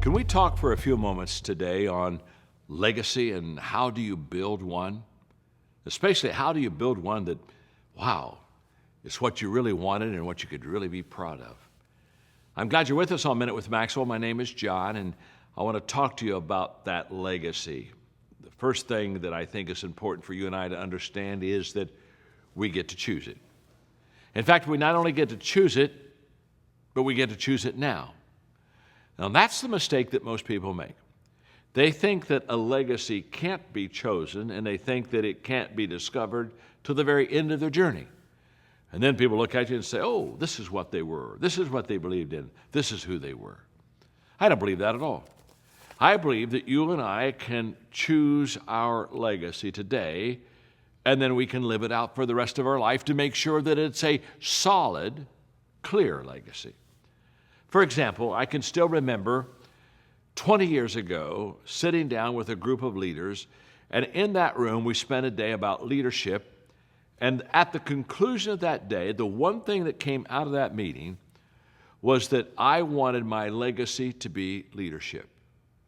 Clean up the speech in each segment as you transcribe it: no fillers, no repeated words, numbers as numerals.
Can we talk for a few moments today on legacy and how do you build one? Especially how do you build one that, wow, it's what you really wanted and what you could really be proud of. I'm glad you're with us on Minute with Maxwell. My name is John, and I want to talk to you about that legacy. The first thing that I think is important for you and I to understand is that we get to choose it. In fact, we not only get to choose it, but we get to choose it now. Now, that's the mistake that most people make. They think that a legacy can't be chosen, and they think that it can't be discovered to the very end of their journey. And then people look at you and say, oh, this is what they were. This is what they believed in. This is who they were. I don't believe that at all. I believe that you and I can choose our legacy today, and then we can live it out for the rest of our life to make sure that it's a solid, clear legacy. For example, I can still remember 20 years ago sitting down with a group of leaders, and in that room we spent a day about leadership. And at the conclusion of that day, the one thing that came out of that meeting was that I wanted my legacy to be leadership.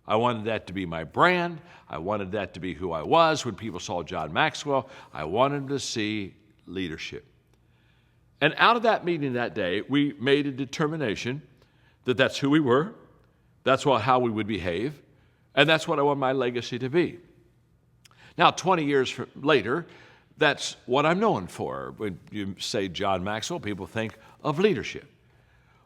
I wanted that to be my brand. I wanted that to be who I was when people saw John Maxwell. I wanted to see leadership. And out of that meeting that day, we made a determination that that's who we were, that's how we would behave, and that's what I want my legacy to be. Now, 20 years later, that's what I'm known for. When you say John Maxwell, people think of leadership.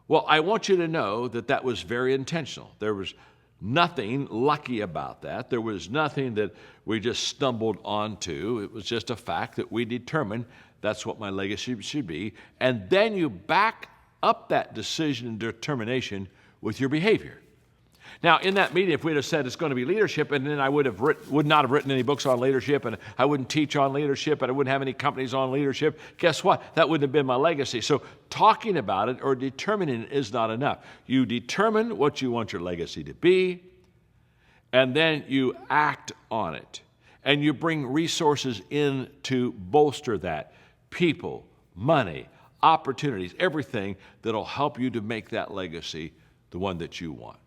Well, I want you to know that that was very intentional. There was nothing lucky about that. There was nothing that we just stumbled onto. It was just a fact that we determined that's what my legacy should be. And then you back up that decision and determination with your behavior. Now, in that meeting, if we'd have said it's going to be leadership, and then I would not have written any books on leadership, and I wouldn't teach on leadership, and I wouldn't have any companies on leadership, guess what? That wouldn't have been my legacy. So talking about it or determining it is not enough. You determine what you want your legacy to be, and then you act on it. And you bring resources in to bolster that. People, money, opportunities, everything that'll help you to make that legacy the one that you want.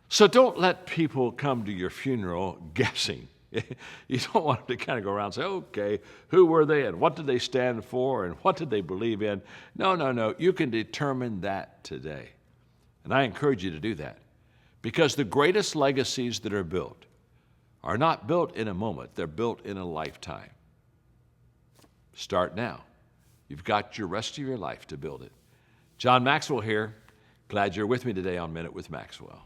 So don't let people come to your funeral guessing. You don't want them to kind of go around and say, okay, who were they and what did they stand for and what did they believe in? No. You can determine that today. And I encourage you to do that because the greatest legacies that are built are not built in a moment. They're built in a lifetime. Start now. You've got your rest of your life to build it. John Maxwell here. Glad you're with me today on Minute with Maxwell.